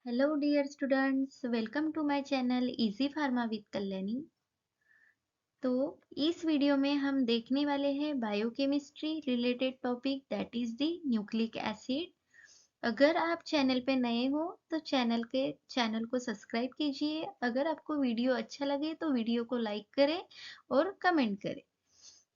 Hello dear students, welcome to my channel easy pharma with Kalyani. तो इस video में हम देखने वाले हैं biochemistry related topic that is the nucleic acid. अगर आप चैनल पे नए हो तो चैनल को सब्सक्राइब कीजिए। अगर आपको वीडियो अच्छा लगे तो वीडियो को लाइक करें और कमेंट करें।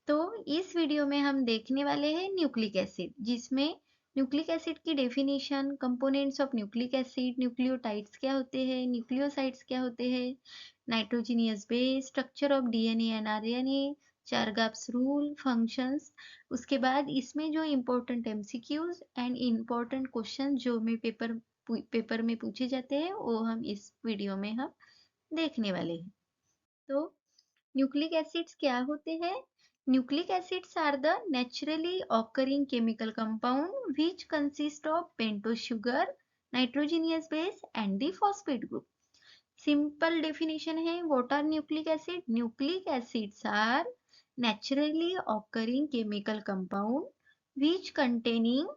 तो इस वीडियो में हम देखने वाले हैं न्यूक्लिक एसिड, जिसमें न्यूक्लिक एसिड की definition, components of nucleic acid, nucleotides क्या होते हैं, न्यूक्लियोसाइड्स क्या होते हैं, nitrogenous base, structure of DNA and RNA, Chargaff's rule, functions. उसके बाद इसमें जो important MCQs and important question जो में पेपर में पूछे जाते हैं वो हम इस वीडियो में हम देखने वाले हैं। तो न्यूक्लिक एसिड्स क्या होते हैं? Nucleic acids are the naturally occurring chemical compound which consist of pentose sugar, nitrogenous base and the phosphate group. Simple definition है, what are nucleic acid? Nucleic acids are naturally occurring chemical compound which containing,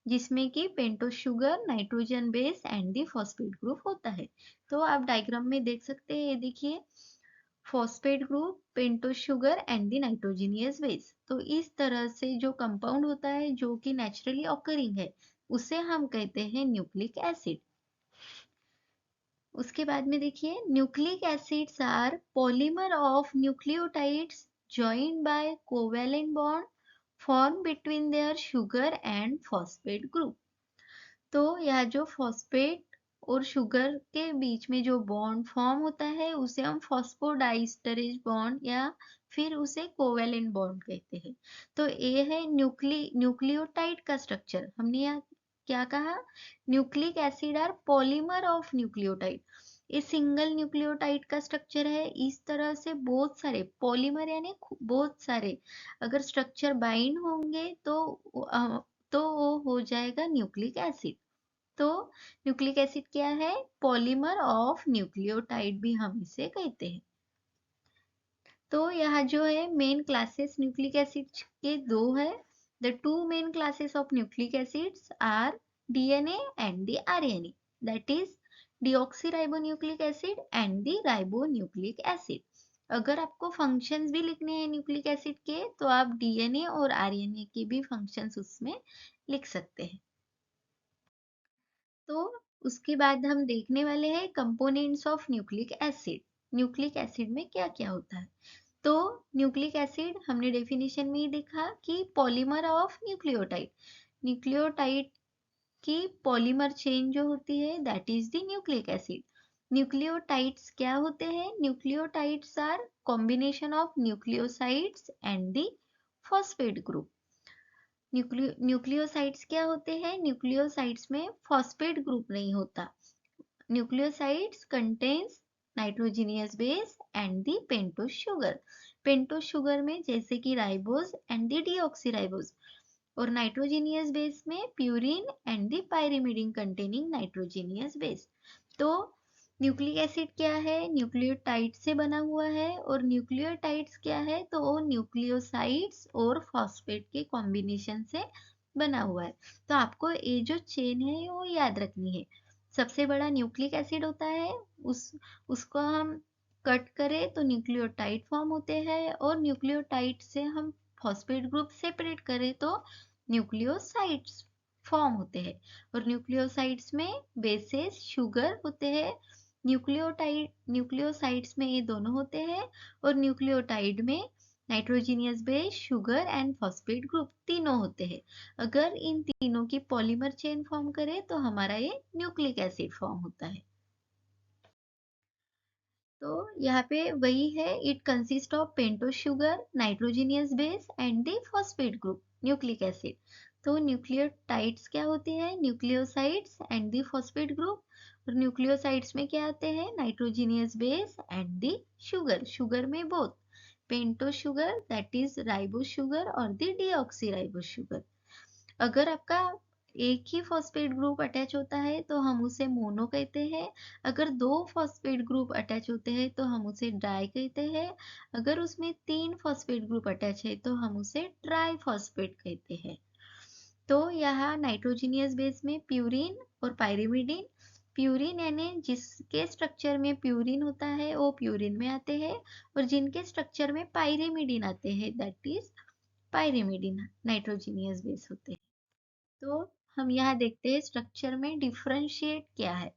जिसमें कि pentose sugar, nitrogen base and the phosphate group होता है। तो आप diagram में देख सकते हैं, ये देखिए phosphate group, pentose sugar and the nitrogenous base. तो इस तरह से जो कंपाउंड होता है जो कि नेचुरली ऑकरिंग है उसे हम कहते हैं न्यूक्लिक एसिड। उसके बाद में देखिए, nucleic acids are polymer of nucleotides joined by covalent bond formed between their sugar and phosphate group। तो यह जो फॉस्फेट और शुगर के बीच में जो बॉन्ड फॉर्म होता है उसे हम फॉस्फोडाइस्टरेज बॉन्ड या फिर उसे कोवेलेंट बॉन्ड कहते हैं। तो ये है न्यूक्लियोटाइड का स्ट्रक्चर। हमने यहाँ क्या कहा? Nucleic acid are polymer of nucleotide. ये सिंगल न्यूक्लियोटाइड का स्ट्रक्चर है। इस तरह से बहुत सारे पॉलीमर यानी बहुत सारे अगर स्ट्रक्चर बाइंड होंगे तो वो हो जाएगा न्यूक्लिक एसिड। तो न्यूक्लिक एसिड क्या है? पॉलीमर ऑफ न्यूक्लियोटाइड भी हम इसे कहते हैं। तो यहाँ जो है मेन क्लासेस न्यूक्लिक एसिड के दो है। The two main classes of nucleic acids are DNA and the RNA, that is deoxyribonucleic acid and the ribonucleic acid. अगर आपको फंक्शंस भी लिखने हैं न्यूक्लिक एसिड के तो आप डीएनए और आरएनए के भी फंक्शंस उसमें लिख सकते हैं। तो उसके बाद हम देखने वाले हैं components of nucleic acid. Nucleic acid में क्या क्या होता है? तो न्यूक्लिक एसिड हमने डेफिनेशन में ही देखा कि पॉलीमर ऑफ न्यूक्लियोटाइड। न्यूक्लियोटाइड की पॉलीमर चेन जो होती है that is the nucleic acid. Nucleotides क्या होते हैं? Nucleotides are combination of nucleosides and the phosphate group. Nucleosides क्या होते हैं? न्यूक्लियोसाइड्स में फॉस्फेट ग्रुप नहीं होता। Nucleosides contains nitrogenous base and the pentose sugar. Pentose sugar में जैसे कि राइबोज एंड दी डीऑक्सीराइबोज, और नाइट्रोजीनियस बेस में purine and the pyrimidine containing nitrogenous base. तो न्यूक्लिक एसिड क्या है? न्यूक्लियोटाइड से बना हुआ है। और न्यूक्लियोटाइड्स क्या है? तो वो न्यूक्लियोसाइड्स और फॉस्फेट के कॉम्बिनेशन से बना हुआ है। तो आपको ये जो चेन है वो याद रखनी है। सबसे बड़ा न्यूक्लिक एसिड होता है, उसको हम कट करें तो न्यूक्लियोटाइड फॉर्म होते हैं, और न्यूक्लियोटाइड से हम फॉस्फेट ग्रुप सेपरेट करें तो न्यूक्लियोसाइड्स फॉर्म होते हैं। और न्यूक्लियोसाइड्स में बेसेस शुगर होते हैं। न्यूक्लियोसाइड्स में ये दोनों होते हैं, और न्यूक्लियोटाइड में nitrogenous base, sugar and phosphate group तीनों होते हैं। अगर इन तीनों की पॉलीमर चेन फॉर्म करे तो हमारा ये न्यूक्लिक एसिड फॉर्म होता है। तो यहाँ पे वही है, it consist of pentose sugar, nitrogenous base and the phosphate group, nucleic acid. तो न्यूक्लियोटाइड्स क्या होते हैं? Nucleosides and the phosphate group. और न्यूक्लियोसाइड्स में क्या आते हैं? Nitrogenous base and the sugar. Sugar में both pentose sugar that is ribose sugar और द डीऑक्सीराइबोस शुगर। अगर आपका एक ही फॉस्फेट ग्रुप अटैच होता है तो हम उसे मोनो कहते हैं। अगर दो फॉस्फेट ग्रुप अटैच होते हैं तो हम उसे डाई कहते हैं। अगर उसमें तीन फॉस्फेट ग्रुप अटैच है तो हम उसे ट्राई फॉस्फेट कहते हैं। तो यहाँ नाइट्रोजीनियस बेस में प्यूरिन और पायरिमिडिन, प्यूरिन यानी जिसके स्ट्रक्चर में प्यूरिन होता है वो प्यूरिन में आते हैं, और जिनके स्ट्रक्चर में पायरिमिडीन आते हैं that is pyrimidine nitrogenous base होते हैं। तो हम यहाँ देखते हैं स्ट्रक्चर में डिफरेंशिएट क्या है।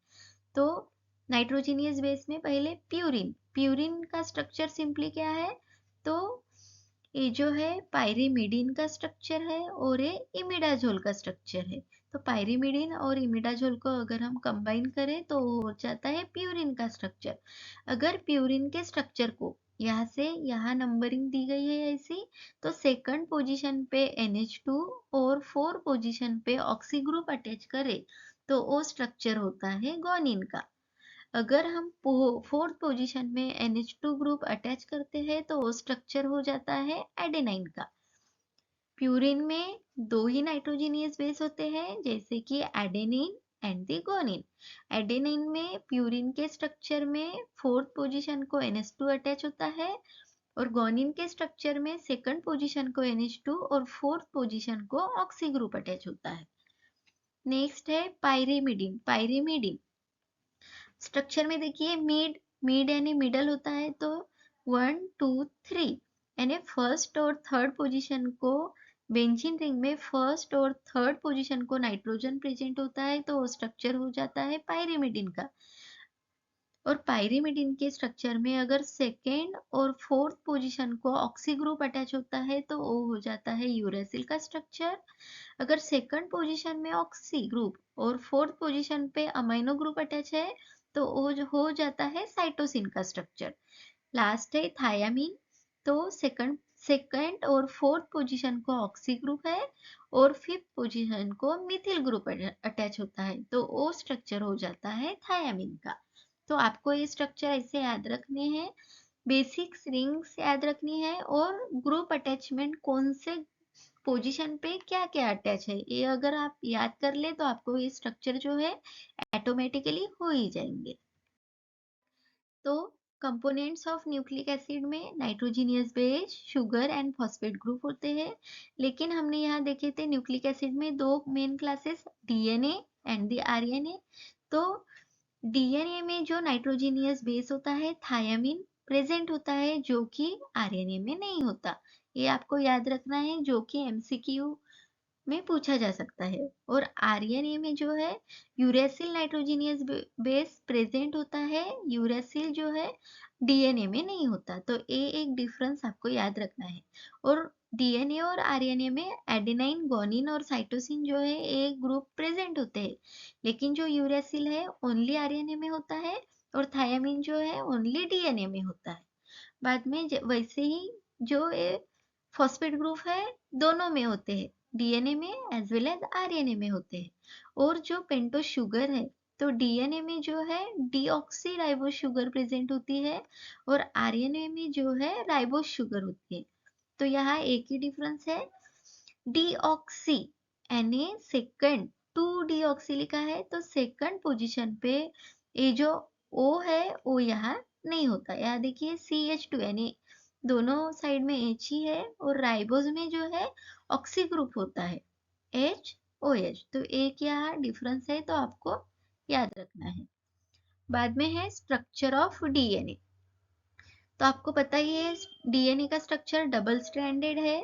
तो नाइट्रोजिनियस बेस में पहले प्यूरिन, प्यूरिन का स्ट्रक्चर सिंपली क्या है, तो ये जो है पायरिमिडीन का स्ट्रक्चर है और ये इमिडाजोल का स्ट्रक्चर है। तो पायरिमिडीन और इमिडाजोल को अगर हम कंबाइन करें तो हो जाता है प्यूरिन का स्ट्रक्चर। अगर प्यूरिन के स्ट्रक्चर को यहाँ से यहाँ नंबरिंग दी गई है ऐसी, तो सेकंड पोजीशन पे NH2 और 4 पोजीशन पे ऑक्सी ग्रुप अटैच करें तो वो स्ट्रक्चर होता है गोनिन का। अगर हम फोर्थ पोजीशन में NH2 ग्रुप अटैच करते हैं तो वो स्ट्रक्चर हो जाता है एडेनाइन का। प्यूरिन में दो ही नाइट्रोजिनियस बेस होते हैं जैसे कि एडेनिन एंड दी गोनिन। एडेनिन में प्यूरिन के स्ट्रक्चर में फोर्थ पोजीशन को NH2 अटैच होता है, और गोनिन के स्ट्रक्चर में सेकंड पोजीशन को NH2 और फोर्थ पोजीशन को ऑक्सी ग्रुप अटैच होता है। नेक्स्ट है पायरिमिडीन। पायरिमिडीन स्ट्रक्चर में देखिए मिड, मिड यानी मिडल होता है, तो 1 2 3 यानी फर्स्ट और थर्ड पोजीशन को बेंजीन रिंग में फर्स्ट और थर्ड पोजीशन को नाइट्रोजन प्रेजेंट होता है तो वो स्ट्रक्चर हो जाता है पायरिमिडीन का। और पायरिमिडीन के स्ट्रक्चर में अगर सेकेंड और फोर्थ पोजीशन को ऑक्सी ग्रुप अटैच होता है तो वो हो जाता है यूरेसिल का स्ट्रक्चर। अगर सेकंड पोजीशन में ऑक्सी ग्रुप और फोर्थ पोजीशन पे अमाइनो ग्रुप अटैच है तो वो जो हो जाता है साइटोसिन का स्ट्रक्चर। लास्ट है थायामीन। तो सेकंड और फोर्थ पोजीशन को ऑक्सी ग्रुप है और फिफ्थ पोजीशन को मिथिल ग्रुप अटैच होता है तो वो स्ट्रक्चर हो जाता है थायामीन का। तो आपको ये स्ट्रक्चर ऐसे याद रखने हैं, बेसिक्स रिंग्स याद रखनी है, और ग्रुप अटैचमेंट कौन से पोजीशन पे क्या क्या अटैच है ये अगर आप याद कर ले तो आपको ये स्ट्रक्चर जो है ऑटोमेटिकली हो ही जाएंगे। तो कंपोनेंट्स ऑफ न्यूक्लिक एसिड में nitrogenous base, sugar and phosphate group होते हैं। लेकिन हमने यहाँ देखे थे न्यूक्लिक एसिड में दो main classes, DNA and the RNA. तो डीएनए में जो नाइट्रोजिनियस बेस होता है थायामीन प्रेजेंट होता है जो कि आरएनए में नहीं होता। ये आपको याद रखना है जो कि एमसीक्यू में पूछा जा सकता है। और आरएनए में जो है यूरेसिल नाइट्रोजिनियस बेस प्रेजेंट होता है, यूरेसिल जो है डीएनए में नहीं होता। तो ये एक डिफरेंस आपको याद रखना है। और डीएनए और आरएनए में एडेनाइन, गोनिन और साइटोसिन जो है एक ग्रुप प्रेजेंट होते हैं, लेकिन जो यूरेसिल है ओनली आरएनए में होता है और थायामीन जो है ओनली डीएनए में होता है। बाद में वैसे ही जो फॉस्फेट ग्रुप है दोनों में होते हैं, डीएनए में एज वेल एज आरएनए में होते हैं। और जो पेंटो शुगर है तो डीएनए में जो है डीऑक्सी राइबोस शुगर प्रेजेंट होती है और आरएनए में जो है राइबोस शुगर होती है। तो यहाँ एक ही डिफरेंस है, डीऑक्सी यानी सेकंड, 2 डीऑक्सी लिखा है तो सेकंड पोजीशन पे ये जो ओ है वो यहाँ नहीं होता। यहाँ देखिए CH2 यानी दोनों साइड में H ही है, और राइबोज में जो है ऑक्सी ग्रुप होता है HOH। तो एक यहाँ डिफरेंस है तो आपको याद रखना है। बाद में है स्ट्रक्चर ऑफ डीएनए। तो आपको पता ही है डीएनए का स्ट्रक्चर डबल स्ट्रैंडेड है।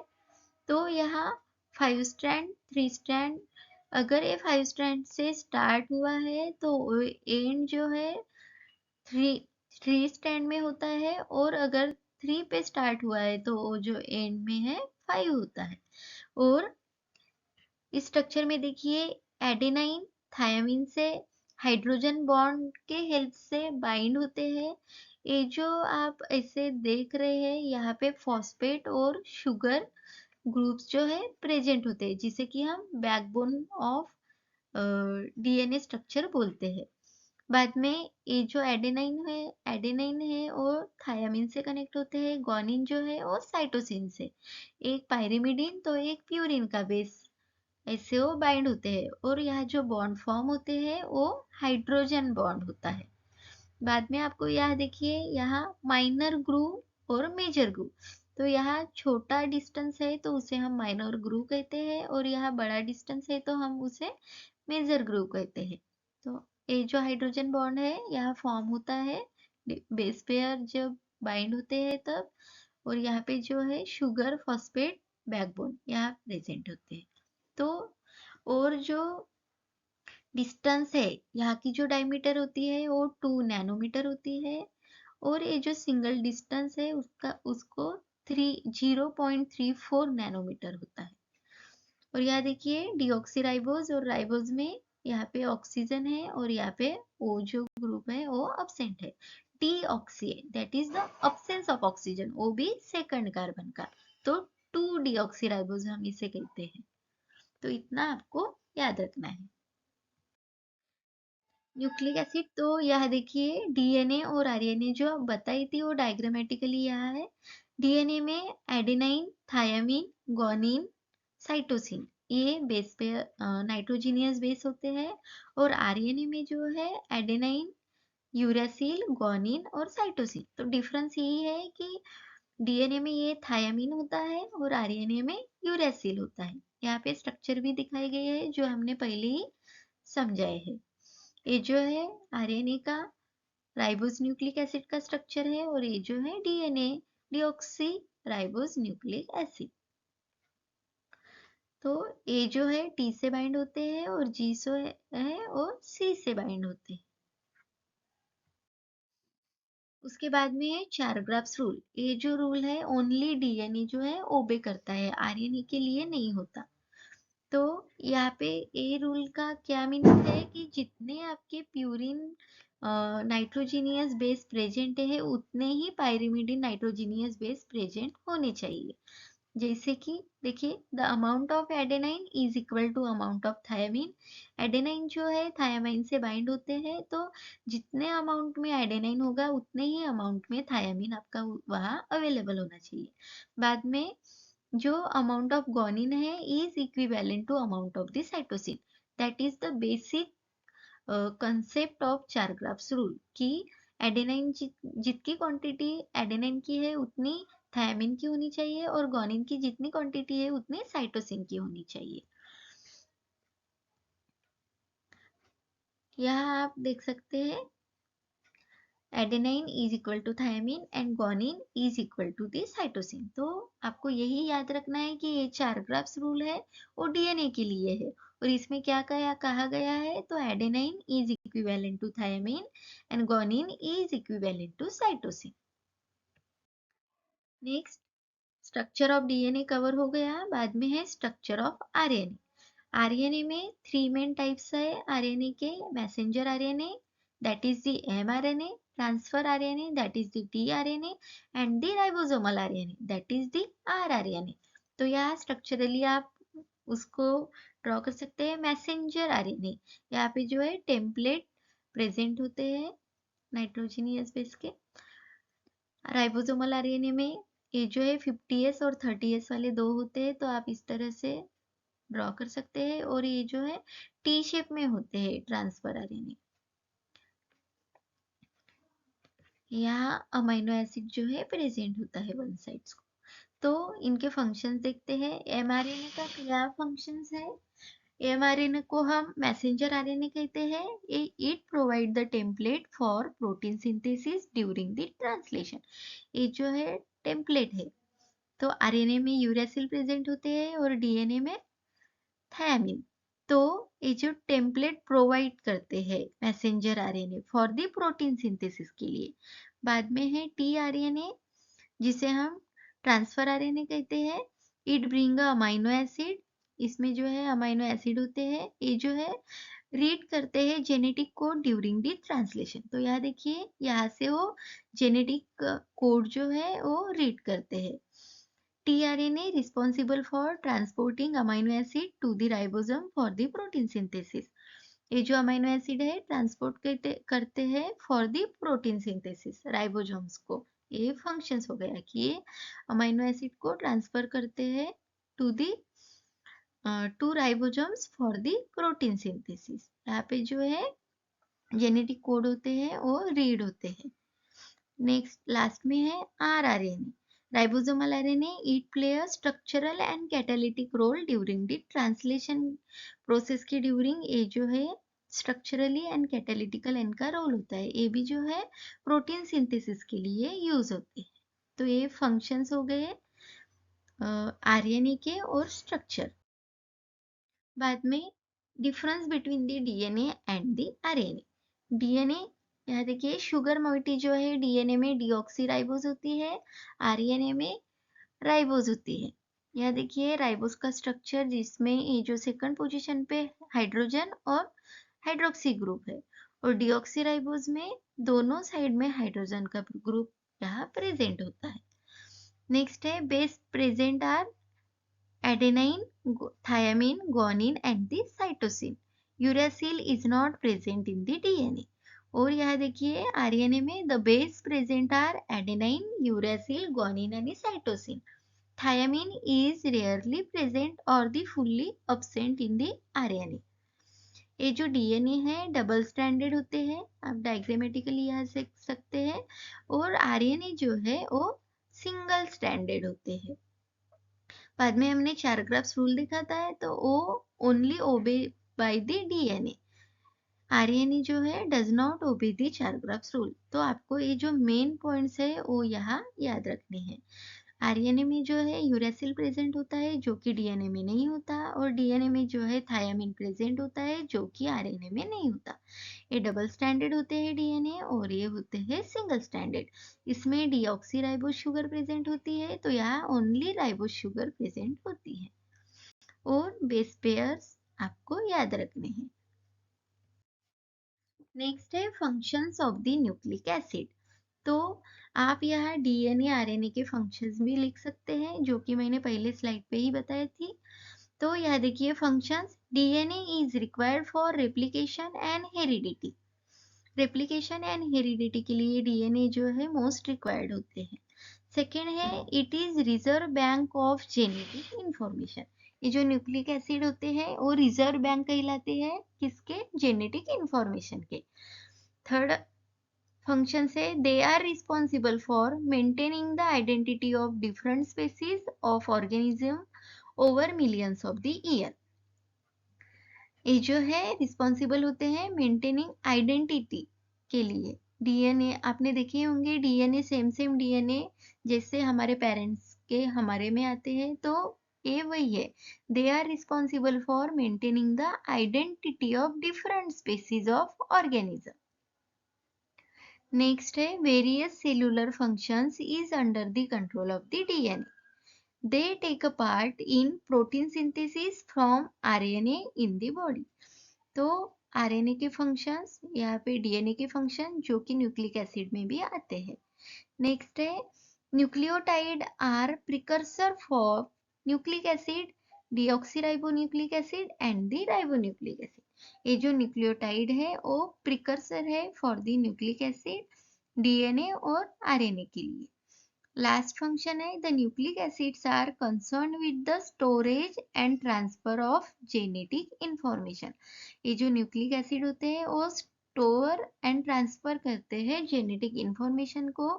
तो यहाँ 5 स्ट्रैंड 3 स्ट्रैंड, अगर ये 5 स्ट्रैंड से स्टार्ट हुआ है तो एंड जो है 3 स्टैंड में होता है, और अगर 3 पे स्टार्ट हुआ है तो वो जो एंड में है 5 होता है। और इस स्ट्रक्चर में देखिए एडेनाइन थायामीन से हाइड्रोजन बॉन्ड के हेल्प से बाइंड होते हैं। ये जो आप ऐसे देख रहे हैं यहाँ पे फॉस्फेट और शुगर ग्रुप्स जो है प्रेजेंट होते हैं जिसे कि हम बैकबोन ऑफ डीएनए स्ट्रक्चर बोलते हैं। बाद में ये जो एडेनाइन है और थायामीन से कनेक्ट होते हैं, गोनिन जो है और साइटोसिन से, एक पायरिमिडीन तो एक प्यूरिन का बेस, ऐसे वो बाइंड होते हैं। और यहाँ जो बॉन्ड फॉर्म होते हैं वो हाइड्रोजन बॉन्ड होता है। बाद में आपको यहाँ देखिए यहाँ माइनर ग्रुव और मेजर ग्रुव। तो यहाँ छोटा डिस्टेंस है तो उसे हम माइनर ग्रुव कहते हैं, और यहाँ बड़ा डिस्टेंस है तो हम उसे मेजर ग्रुव कहते हैं। तो ये जो हाइड्रोजन बॉन्ड है यहाँ फॉर्म होता है बेस पेयर जब बाइंड होते हैं तब, और यहाँ पे जो है शुगर फॉस्फेट बैकबोन यहाँ प्रेजेंट होते हैं। तो और जो डिस्टेंस है यहाँ की जो डायमीटर होती है वो 2 नैनोमीटर होती है, और ये जो सिंगल डिस्टेंस है उसका उसको 0.34 नैनोमीटर होता है। और यहाँ देखिए डीऑक्सीराइबोज और राइबोज में यहाँ पे ऑक्सीजन है और यहाँ पे ओ जो ग्रुप है वो अब्सेंट है। Deoxy that is the absence of oxygen, वो भी सेकंड कार्बन का। तो 2 डीऑक्सीराइबोज हम इसे कहते हैं। तो इतना आपको याद रखना है। न्यूक्लिक एसिड तो यह देखिए डीएनए और आरएनए जो बताई थी वो डायग्रामेटिकली यहाँ है। डीएनए में एडेनाइन, थायामीन, गुआनिन, साइटोसिन ये बेस पे नाइट्रोजीनियस बेस होते हैं, और आरएनए में जो है एडेनाइन, यूरेसिल, गुआनिन और साइटोसिन। तो डिफरेंस यही है कि डीएनए में ये थायामीन होता है और आरएनए में यूरेसिल होता है। यहाँ पे स्ट्रक्चर भी दिखाई गई है जो हमने पहले ही समझाए है। ये जो है आरएनए का राइबोज न्यूक्लिक एसिड का स्ट्रक्चर है, और ये जो है DNA deoxy ribose nucleic acid. तो ए जो है टी से बाइंड होते हैं और जी सो है और सी से बाइंड होते हैं। उसके बाद में है चार-ग्राफ्स रूल। ये जो रूल है ओनली डीएनए जो है ओबे करता है, आरएनए के लिए नहीं होता। तो यहाँ पे ए रूल का क्या मीनिंग है कि जितने आपके प्यूरिन नाइट्रोजीनियस बेस प्रेजेंट है उतने ही पायरिमिडिन नाइट्रोजीनियस बेस प्रेजेंट होने चाहिए। जैसे कि देखिए the amount of adenine is equal to amount of thymine. Adenine जो है थायामीन से बाइंड होते हैं, तो जितने अमाउंट में एडेनाइन होगा उतने ही अमाउंट में थायामीन आपका वहाँ अवेलेबल होना चाहिए। बाद में जो अमाउंट ऑफ गुआनिन है is equivalent to amount of the cytosine. That is the basic concept of Chargaff's rule कि एडेनाइन जितनी क्वांटिटी एडेनाइन की है उतनी थायमिन की होनी चाहिए, और गुआनिन की जितनी क्वांटिटी है उतनी साइटोसिन की होनी चाहिए। यहाँ आप देख सकते हैं adenine is equal to thymine and guanine is equal to the cytosine. तो आपको यही याद रखना है कि ये चार-ग्राफ्स रूल है वो डीएनए के लिए है, और इसमें क्या कहा गया है, तो adenine is equivalent to thymine and guanine is equivalent to cytosine. Next structure of DNA cover हो गया, बाद में है स्ट्रक्चर ऑफ आरएनए। आरएनए में 3 मेन टाइप्स है आरएनए के। Messenger RNA that is the mRNA, transfer RNA that is the tRNA, and the ribosomal RNA that is the rRNA. तो यहाँ स्ट्रक्चरली आप उसको ड्रॉ कर सकते हैं। मैसेंजर आरएनए यहाँ पे जो है टेम्पलेट प्रेजेंट होते हैं नाइट्रोजनियस बेस के। राइबोसोमल आरएनए में ये जो है 50s और 30s वाले दो होते हैं, तो आप इस तरह से ड्रॉ कर सकते हैं, और ये जो है टी शेप में होते हैं ट्रांसफर आरएनए। यहाँ अमीनो एसिड जो है प्रेजेंट होता है वन साइड्स को। तो इनके फंक्शंस देखते हैं। एमआरएनए का क्या फंक्शंस है। एमआरएनए को हम मैसेंजर आरएनए कहते हैं। It provide the template for protein synthesis during the translation. ये जो है टेम्पलेट है। तो आरएनए में यूरेसिल प्रेजेंट होते हैं और डीएनए में थायमिन। तो ये जो टेम्पलेट प्रोवाइड करते हैं messenger RNA for the protein synthesis के लिए। बाद में है टीआरएनए जिसे हम ट्रांसफर आरएनए कहते हैं। इट ब्रिंग अमाइनो एसिड, इसमें जो है अमाइनो एसिड होते हैं। ये जो है रीड करते हैं genetic code during the translation. तो यहाँ देखिए यहाँ से वो जेनेटिक कोड जो है वो रीड करते हैं। tRNA responsible for transporting amino acid to the ribosome for the protein synthesis। ये जो अमीनो एसिड है ट्रांसपोर्ट करते हैं for the protein synthesis ribosomes को। ये फंक्शंस हो गया कि ये अमीनो एसिड को ट्रांसफर करते हैं to the two ribosomes for the protein synthesis. यहाँ पे जो है जेनेटिक कोड होते हैं वो रीड होते हैं। नेक्स्ट लास्ट में है rRNA. Ribosomal RNA it play a structural and catalytic role during the translation process के ड्यूरिंग। ये जो है स्ट्रक्चरली एंड कैटालिटिकल इनका रोल होता है। ये भी जो है प्रोटीन सिंथेसिस के लिए यूज होते हैं। तो ये फंक्शंस हो गए आरएनए के और स्ट्रक्चर। बाद में difference between the DNA and the RNA. DNA, यहाँ देखिए शुगर मोइटी जो है डीएनए में डीऑक्सीराइबोज होती है, आरएनए में राइबोज होती है। यहाँ देखिए राइबोज का स्ट्रक्चर जिसमें ये जो सेकंड पोजीशन पे हाइड्रोजन और हाइड्रोक्सी ग्रुप है, और डीऑक्सीराइबोज में दोनों साइड में हाइड्रोजन का ग्रुप यहाँ प्रेजेंट होता है। नेक्स्ट है base present are adenine, thymine, guanine and the cytosine. Uracil is not present in the DNA. और यहाँ देखिए आरएनए में the base present are adenine, uracil, guanine and cytosine. Thymine is rarely present or the fully absent in the RNA. ये जो DNA है double standard होते हैं, आप डायग्रामेटिकली यहाँ से सकते हैं, और आरएनए जो है वो सिंगल स्टैंडर्ड होते हैं। बाद में हमने 4 ग्राफ्स रूल देखा था, तो वो ओनली ओबे बाय द डीएनए। आरएनए जो है does not obey the 4 graphs rule. तो आपको ये जो मेन पॉइंट्स है वो यहाँ याद रखने हैं। आरएनए में जो है यूरेसिल प्रेजेंट होता है जो कि डीएनए में नहीं होता, और डीएनए में जो है थायामीन प्रेजेंट होता है जो कि आरएनए में नहीं होता। ये डबल स्टैंडर्ड होते हैं डीएनए, और ये होते हैं सिंगल स्टैंडर्ड। इसमें डीऑक्सीराइबोज शुगर प्रेजेंट होती है, तो यहाँ ओनली राइबोज शुगर प्रेजेंट होती है। और बेस पेयर्स आपको याद रखने हैं। नेक्स्ट है functions of the nucleic acid. तो आप यहाँ डीएनए आरएनए के फंक्शंस भी लिख सकते हैं, जो कि मैंने पहले स्लाइड पे ही बताई थी। तो यहाँ देखिए functions, DNA is required for replication and heredity. Replication and heredity के लिए डीएनए जो है मोस्ट रिक्वायर्ड होते हैं। सेकेंड है it is reserve bank of genetic information. ये जो न्यूक्लिक एसिड होते हैं वो रिजर्व बैंक कहलाते हैं, किसके? जेनेटिक इंफॉर्मेशन के। थर्ड फंक्शन है they are responsible for maintaining the identity of different species of organism over millions of the year. ये जो है रिस्पॉन्सिबल होते हैं मेंटेनिंग आइडेंटिटी के लिए। डीएनए आपने देखे होंगे, डीएनए सेम डीएनए जैसे हमारे पेरेंट्स के हमारे में आते हैं, तो ये वही है। They are responsible for maintaining the identity of different species of organism. Next है various cellular functions is under the control of the DNA. They take a part in protein synthesis from RNA in the body. तो RNA के functions, यहाँ पे DNA के function जो कि nucleic acid में भी आते हैं। नेक्स्ट है nucleotide are precursor for nucleic acid, deoxyribonucleic acid and the ribonucleic acid. ये जो न्यूक्लियोटाइड है वो प्रिकर्सर है for the nucleic acid, DNA और आरएनए के लिए। लास्ट फंक्शन है the nucleic acids are concern with the storage and transfer of genetic information. ये जो न्यूक्लिक एसिड होते हैं वो स्टोर एंड ट्रांसफर करते हैं जेनेटिक इंफॉर्मेशन को,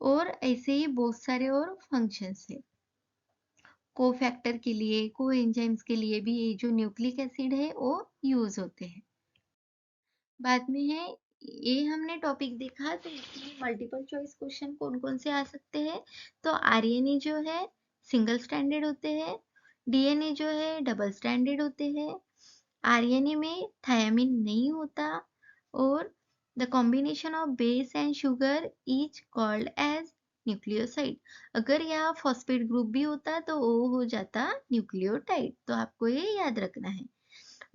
और ऐसे ही बहुत सारे और फंक्शंस है। कोफैक्टर के लिए, कोएंजाइम्स के लिए भी ये जो न्यूक्लिक एसिड है वो यूज होते हैं। बाद में है ये हमने टॉपिक देखा, तो इसमें मल्टीपल चॉइस क्वेश्चन कौन कौन से आ सकते हैं। तो आरएनए जो है सिंगल स्टैंडर्ड होते हैं, डीएनए जो है डबल स्टैंडर्ड होते हैं, आरएनए में थायामीन नहीं होता, और the combination of base and sugar is called as nucleoside. अगर यहाँ फॉस्फेट ग्रुप भी होता तो वो हो जाता न्यूक्लियोटाइड। तो आपको ये याद रखना है।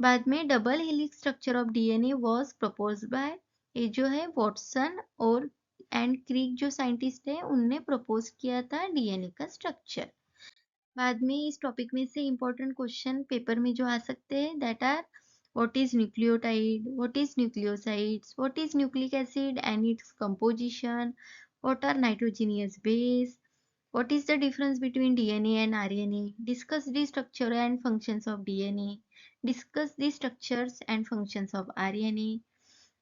बाद में double helix structure of DNA was proposed by, ये जो है वॉटसन और एंड क्रिक जो साइंटिस्ट है उनने प्रपोज किया था डीएनए का स्ट्रक्चर। बाद में इस टॉपिक में से इंपॉर्टेंट क्वेश्चन पेपर में जो आ सकते हैं that are what is nucleotide, what is nucleosides, what is nucleic acid and its composition, what are nitrogenous base, what is the difference between DNA and RNA? Discuss the structure and functions of DNA. Discuss the structures and functions of RNA.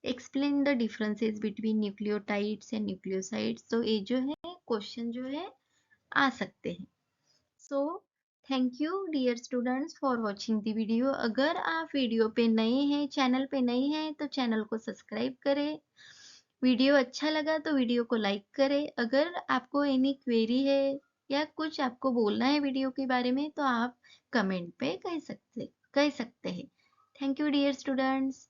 Explain the differences between nucleotides and nucleosides. तो ये जो है question जो है आ सकते हैं। So thank you dear students for watching the video. अगर आप वीडियो पे नए हैं, चैनल पे नए हैं, तो चैनल को सब्सक्राइब करें। वीडियो अच्छा लगा तो वीडियो को लाइक करें। अगर आपको एनी क्वेरी है या कुछ आपको बोलना है वीडियो के बारे में, तो आप कमेंट पे कह सकते हैं। Thank you dear students.